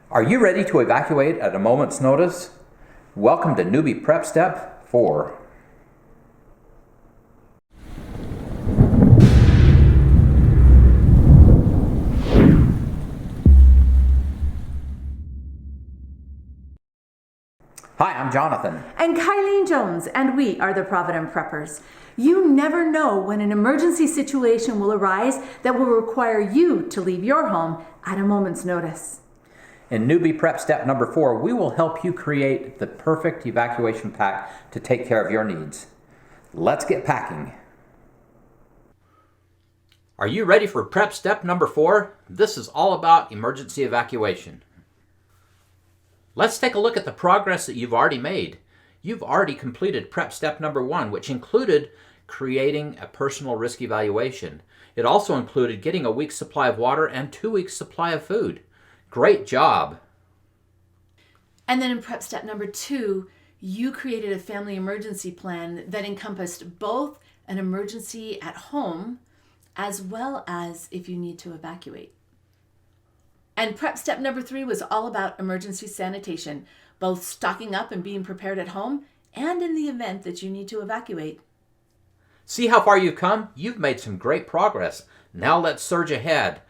Are you ready to evacuate at a moment's notice? Welcome to Newbie Prep Step 4. Hi, I'm Jonathan. And Kylene Jones, and we are the Provident Preppers. You never know when an emergency situation will arise that will require you to leave your home at a moment's notice. In Newbie Prep Step number 4, we will help you create the perfect evacuation pack to take care of your needs. Let's get packing. Are you ready for Prep Step number 4? This is all about emergency evacuation. Let's take a look at the progress that you've already made. You've already completed Prep Step number 1, which included creating a personal risk evaluation. It also included getting a week's supply of water and 2 weeks' supply of food. Great job. And then in Prep Step number 2, you created a family emergency plan that encompassed both an emergency at home as well as if you need to evacuate. And Prep Step number 3 was all about emergency sanitation, both stocking up and being prepared at home and in the event that you need to evacuate. See how far you've come? You've made some great progress. Now let's surge ahead.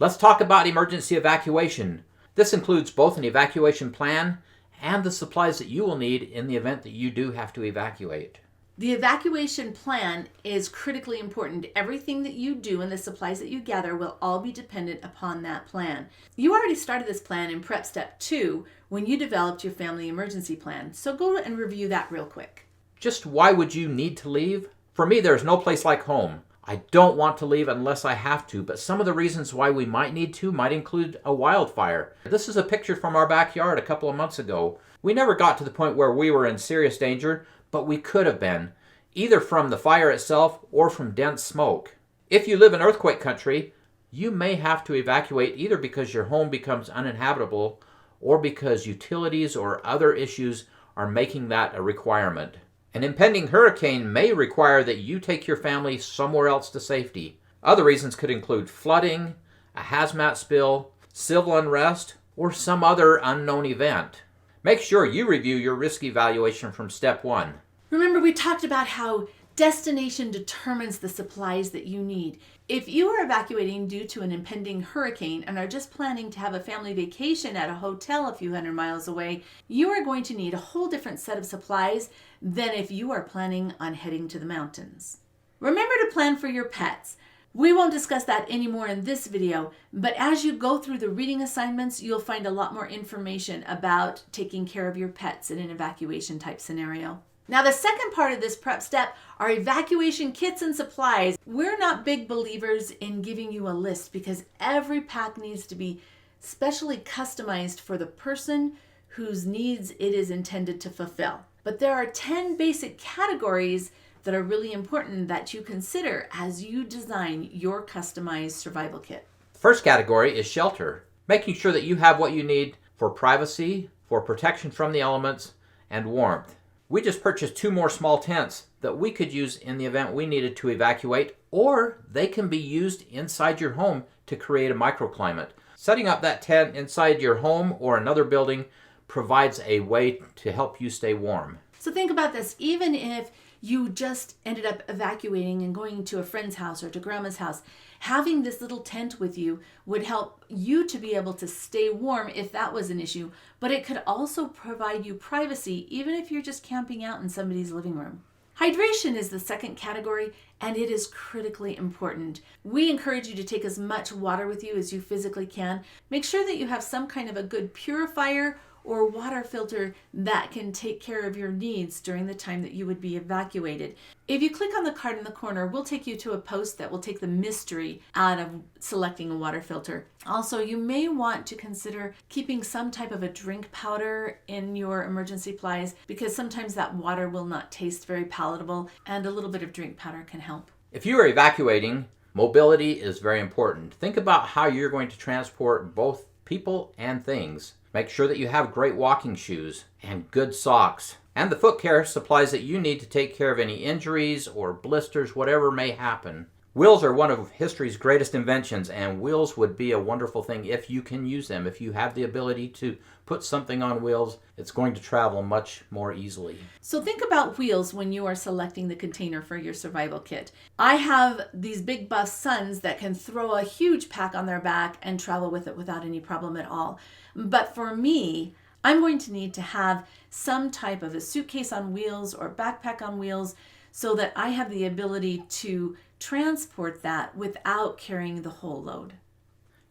Let's talk about emergency evacuation. This includes both an evacuation plan and the supplies that you will need in the event that you do have to evacuate. The evacuation plan is critically important. Everything that you do and the supplies that you gather will all be dependent upon that plan. You already started this plan in Prep Step 2 when you developed your family emergency plan. So go and review that real quick. Just why would you need to leave? For me, there's no place like home. I don't want to leave unless I have to, but some of the reasons why we might need to might include a wildfire. This is a picture from our backyard a couple of months ago. We never got to the point where we were in serious danger, but we could have been, either from the fire itself or from dense smoke. If you live in earthquake country, you may have to evacuate either because your home becomes uninhabitable or because utilities or other issues are making that a requirement. An impending hurricane may require that you take your family somewhere else to safety. Other reasons could include flooding, a hazmat spill, civil unrest, or some other unknown event. Make sure you review your risk evaluation from Step 1. Remember, we talked about how destination determines the supplies that you need. If you are evacuating due to an impending hurricane and are just planning to have a family vacation at a hotel a few hundred miles away, you are going to need a whole different set of supplies than if you are planning on heading to the mountains. Remember to plan for your pets. We won't discuss that anymore in this video, but as you go through the reading assignments, you'll find a lot more information about taking care of your pets in an evacuation type scenario. Now, the second part of this prep step are evacuation kits and supplies. We're not big believers in giving you a list because every pack needs to be specially customized for the person whose needs it is intended to fulfill. But there are 10 basic categories that are really important that you consider as you design your customized survival kit. The first category is shelter, making sure that you have what you need for privacy, for protection from the elements, and warmth. We just purchased 2 more small tents that we could use in the event we needed to evacuate, or they can be used inside your home to create a microclimate. Setting up that tent inside your home or another building provides a way to help you stay warm. So think about this. Even if you just ended up evacuating and going to a friend's house or to grandma's house, having this little tent with you would help you to be able to stay warm if that was an issue, but it could also provide you privacy even if you're just camping out in somebody's living room. Hydration is the second category, and it is critically important. We encourage you to take as much water with you as you physically can. Make sure that you have some kind of a good purifier or water filter that can take care of your needs during the time that you would be evacuated. If you click on the card in the corner, we'll take you to a post that will take the mystery out of selecting a water filter. Also, you may want to consider keeping some type of a drink powder in your emergency supplies because sometimes that water will not taste very palatable, and a little bit of drink powder can help. If you are evacuating, mobility is very important. Think about how you're going to transport both people and things. Make sure that you have great walking shoes and good socks and the foot care supplies that you need to take care of any injuries or blisters, whatever may happen. Wheels are one of history's greatest inventions, and wheels would be a wonderful thing if you can use them. If you have the ability to put something on wheels, it's going to travel much more easily. So think about wheels when you are selecting the container for your survival kit. I have these big buff sons that can throw a huge pack on their back and travel with it without any problem at all. But for me, I'm going to need to have some type of a suitcase on wheels or backpack on wheels so that I have the ability to transport that without carrying the whole load.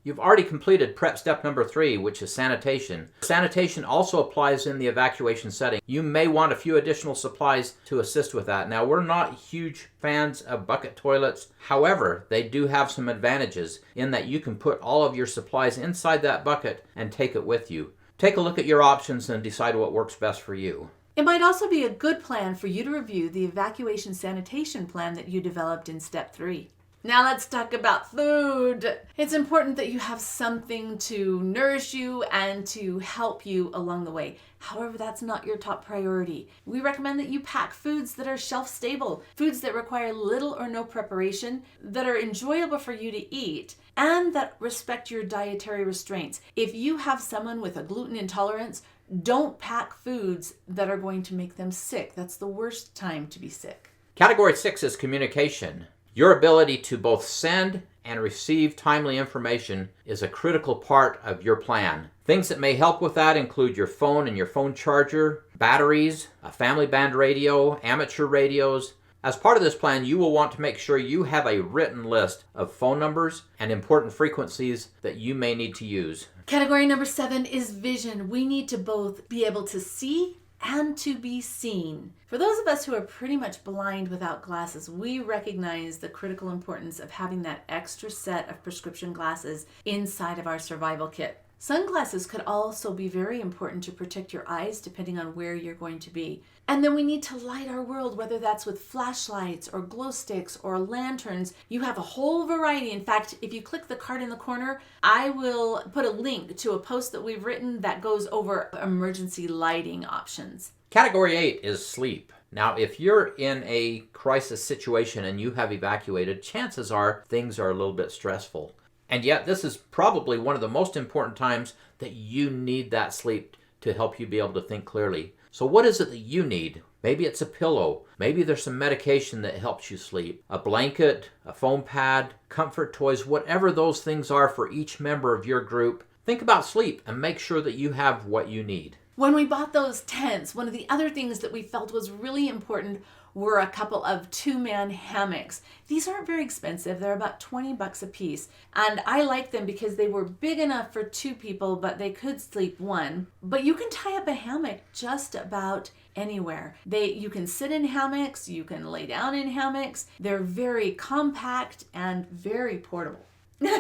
You've already completed prep step number 3, which is sanitation. Sanitation also applies in the evacuation setting. You may want a few additional supplies to assist with that. Now, we're not huge fans of bucket toilets. However, they do have some advantages in that you can put all of your supplies inside that bucket and take it with you. Take a look at your options and decide what works best for you. It might also be a good plan for you to review the evacuation sanitation plan that you developed in step 3. Now let's talk about food. It's important that you have something to nourish you and to help you along the way. However, that's not your top priority. We recommend that you pack foods that are shelf stable, foods that require little or no preparation, that are enjoyable for you to eat, and that respect your dietary restraints. If you have someone with a gluten intolerance, don't pack foods that are going to make them sick. That's the worst time to be sick. Category 6 is communication. Your ability to both send and receive timely information is a critical part of your plan. Things that may help with that include your phone and your phone charger, batteries, a family band radio, amateur radios. As part of this plan, you will want to make sure you have a written list of phone numbers and important frequencies that you may need to use. Category number 7 is vision. We need to both be able to see and to be seen. For those of us who are pretty much blind without glasses, we recognize the critical importance of having that extra set of prescription glasses inside of our survival kit. Sunglasses could also be very important to protect your eyes depending on where you're going to be. And then we need to light our world, whether that's with flashlights or glow sticks or lanterns. You have a whole variety. In fact, if you click the card in the corner, I will put a link to a post that we've written that goes over emergency lighting options. Category 8 is sleep. Now, if you're in a crisis situation and you have evacuated, chances are things are a little bit stressful. And yet, this is probably one of the most important times that you need that sleep to help you be able to think clearly. So what is it that you need? Maybe it's a pillow. Maybe there's some medication that helps you sleep. A blanket, a foam pad, comfort toys, whatever those things are for each member of your group. Think about sleep and make sure that you have what you need. When we bought those tents, one of the other things that we felt was really important were a couple of 2-man hammocks. These aren't very expensive. They're about $20 a piece. And I like them because they were big enough for 2 people, but they could sleep 1. But you can tie up a hammock just about anywhere. You can sit in hammocks, you can lay down in hammocks. They're very compact and very portable.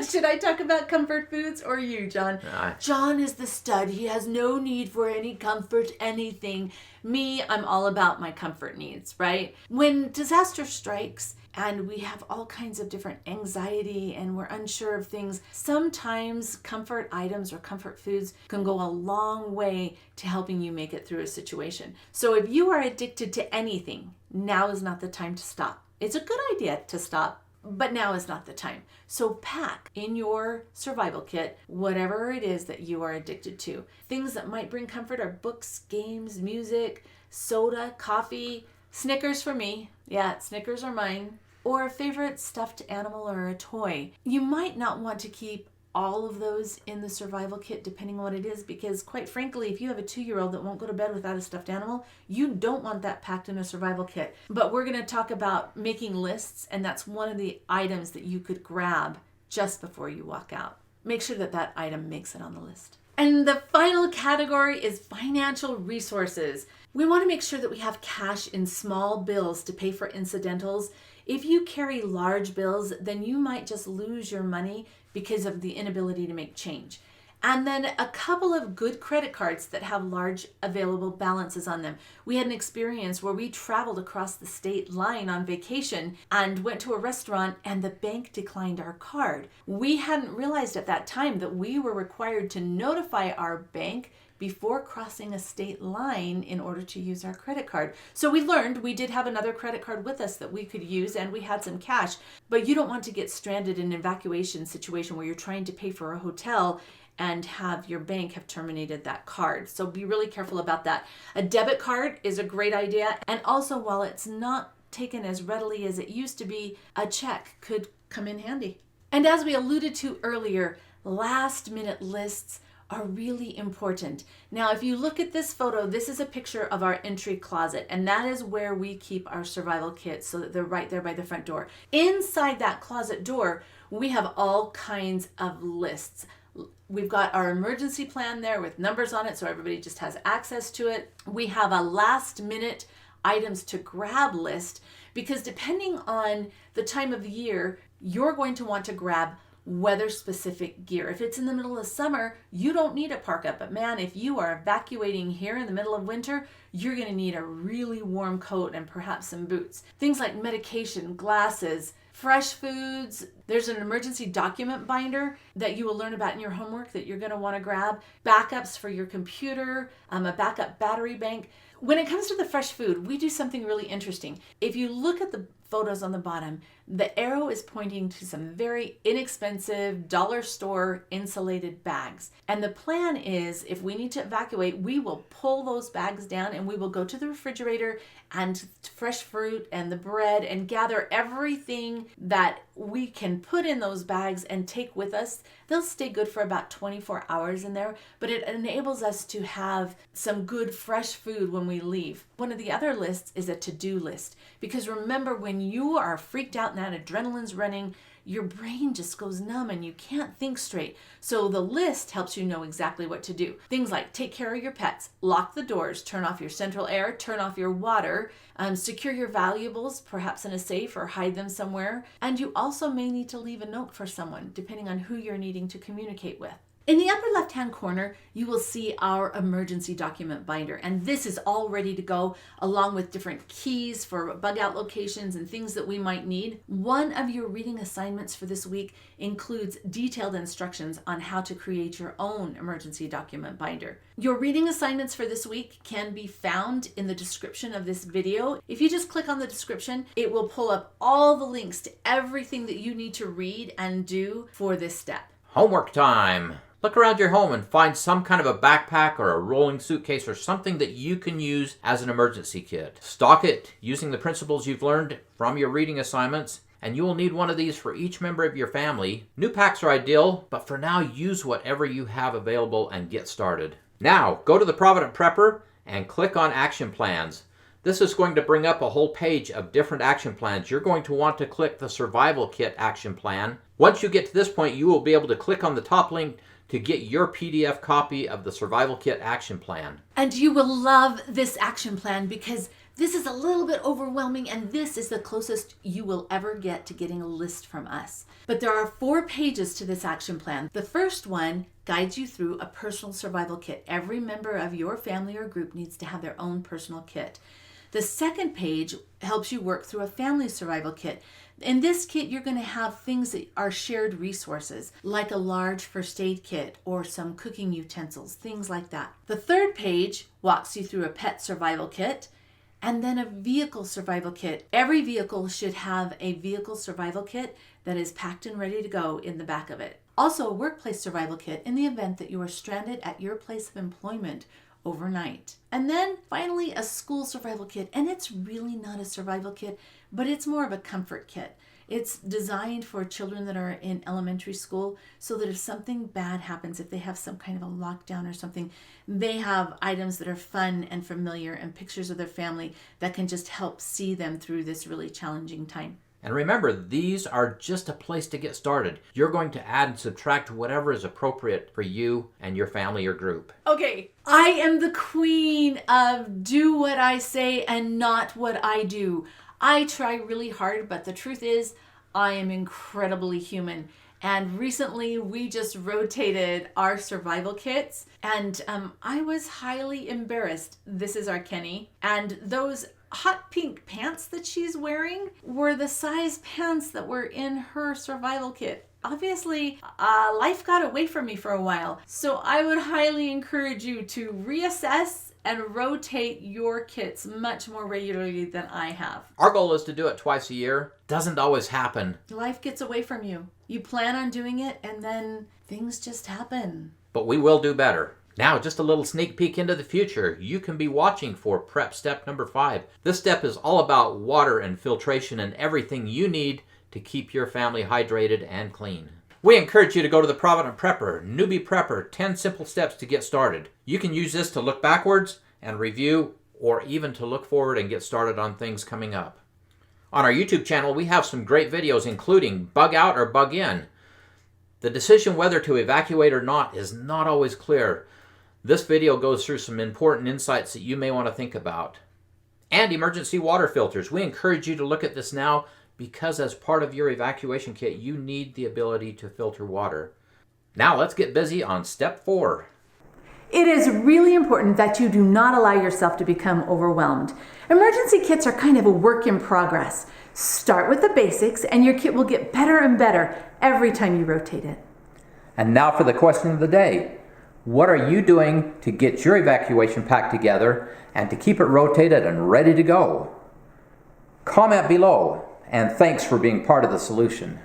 Should I talk about comfort foods or you, John? John is the stud. He has no need for any comfort, anything. Me, I'm all about my comfort needs, right? When disaster strikes and we have all kinds of different anxiety and we're unsure of things, sometimes comfort items or comfort foods can go a long way to helping you make it through a situation. So if you are addicted to anything, now is not the time to stop. It's a good idea to stop, but now is not the time. So pack in your survival kit whatever it is that you are addicted to. Things that might bring comfort are books, games, music, soda, coffee, Snickers for me. Yeah, Snickers are mine. Or a favorite stuffed animal or a toy. You might not want to keep all of those in the survival kit depending on what it is, because quite frankly, if you have a 2-year-old that won't go to bed without a stuffed animal, you don't want that packed in a survival kit. But we're going to talk about making lists, and that's one of the items that you could grab just before you walk out. Make sure that that item makes it on the list. And the final category is financial resources. We want to make sure that we have cash in small bills to pay for incidentals. If you carry large bills, then you might just lose your money because of the inability to make change. and then a couple of good credit cards that have large available balances on them. We had an experience where we traveled across the state line on vacation and went to a restaurant and the bank declined our card. We hadn't realized at that time that we were required to notify our bank before crossing a state line in order to use our credit card. So we learned we did have another credit card with us that we could use, and we had some cash, but you don't want to get stranded in an evacuation situation where you're trying to pay for a hotel and have your bank have terminated that card. So be really careful about that. A debit card is a great idea. And also, while it's not taken as readily as it used to be, a check could come in handy. And as we alluded to earlier, last minute lists are really important. Now, if you look at this photo, this is a picture of our entry closet, and that is where we keep our survival kits so that they're right there by the front door. Inside that closet door, we have all kinds of lists. We've got our emergency plan there with numbers on it so everybody just has access to it. We have a last minute items to grab list because depending on the time of year, you're going to want to grab weather specific gear. If it's in the middle of summer, you don't need a parka, but man, if you are evacuating here in the middle of winter, you're going to need a really warm coat and perhaps some boots. Things like medication, glasses, fresh foods. There's an emergency document binder that you will learn about in your homework that you're going to want to grab. Backups for your computer, a backup battery bank. When it comes to the fresh food, we do something really interesting. If you look at the photos on the bottom, the arrow is pointing to some very inexpensive dollar store insulated bags. And the plan is if we need to evacuate, we will pull those bags down and we will go to the refrigerator and fresh fruit and the bread and gather everything that we can put in those bags and take with us. They'll stay good for about 24 hours in there, but it enables us to have some good fresh food when we leave. One of the other lists is a to-do list, because remember, when you are freaked out and that adrenaline's running, your brain just goes numb and you can't think straight. So the list helps you know exactly what to do. Things like take care of your pets, lock the doors, turn off your central air, turn off your water, secure your valuables, perhaps in a safe or hide them somewhere. And you also may need to leave a note for someone, depending on who you're needing to communicate with. In the upper left-hand corner, you will see our emergency document binder, and this is all ready to go along with different keys for bug out locations and things that we might need. One of your reading assignments for this week includes detailed instructions on how to create your own emergency document binder. Your reading assignments for this week can be found in the description of this video. If you just click on the description, it will pull up all the links to everything that you need to read and do for this step. Homework time. Look around your home and find some kind of a backpack or a rolling suitcase or something that you can use as an emergency kit. Stock it using the principles you've learned from your reading assignments, and you will need one of these for each member of your family. New packs are ideal, but for now, use whatever you have available and get started. Now, go to the Provident Prepper and click on Action Plans. This is going to bring up a whole page of different action plans. You're going to want to click the Survival Kit action plan. Once you get to this point, you will be able to click on the top link to get your PDF copy of the Survival Kit action plan. And you will love this action plan because this is a little bit overwhelming, and this is the closest you will ever get to getting a list from us. But there are 4 pages to this action plan. The first one guides you through a personal survival kit. Every member of your family or group needs to have their own personal kit. The second page helps you work through a family survival kit. In this kit, you're going to have things that are shared resources, like a large first aid kit or some cooking utensils, things like that. The third page walks you through a pet survival kit and then a vehicle survival kit. Every vehicle should have a vehicle survival kit that is packed and ready to go in the back of it. Also, a workplace survival kit in the event that you are stranded at your place of employment overnight. And then finally, a school survival kit. And it's really not a survival kit, but it's more of a comfort kit. It's designed for children that are in elementary school so that if something bad happens, if they have some kind of a lockdown or something, they have items that are fun and familiar and pictures of their family that can just help see them through this really challenging time. And remember, these are just a place to get started. You're going to add and subtract whatever is appropriate for you and your family or group. Okay, I am the queen of do what I say and not what I do. I try really hard, but the truth is, I am incredibly human. And recently we just rotated our survival kits, and I was highly embarrassed. This is our Kenny, and those hot pink pants that she's wearing were the size pants that were in her survival kit. Obviously, life got away from me for a while, so I would highly encourage you to reassess and rotate your kits much more regularly than I have. Our goal is to do it twice a year. Doesn't always happen. Life gets away from you. You plan on doing it, and then things just happen. But we will do better. Now, just a little sneak peek into the future. You can be watching for prep step number 5. This step is all about water and filtration and everything you need to keep your family hydrated and clean. We encourage you to go to the Provident Prepper, Newbie Prepper, 10 simple steps to get started. You can use this to look backwards and review, or even to look forward and get started on things coming up. On our YouTube channel, we have some great videos including bug out or bug in. The decision whether to evacuate or not is not always clear. This video goes through some important insights that you may want to think about. And emergency water filters. We encourage you to look at this now, because as part of your evacuation kit, you need the ability to filter water. Now let's get busy on step 4. It is really important that you do not allow yourself to become overwhelmed. Emergency kits are kind of a work in progress. Start with the basics and your kit will get better and better every time you rotate it. And now for the question of the day. What are you doing to get your evacuation pack together and to keep it rotated and ready to go? Comment below. And thanks for being part of the solution.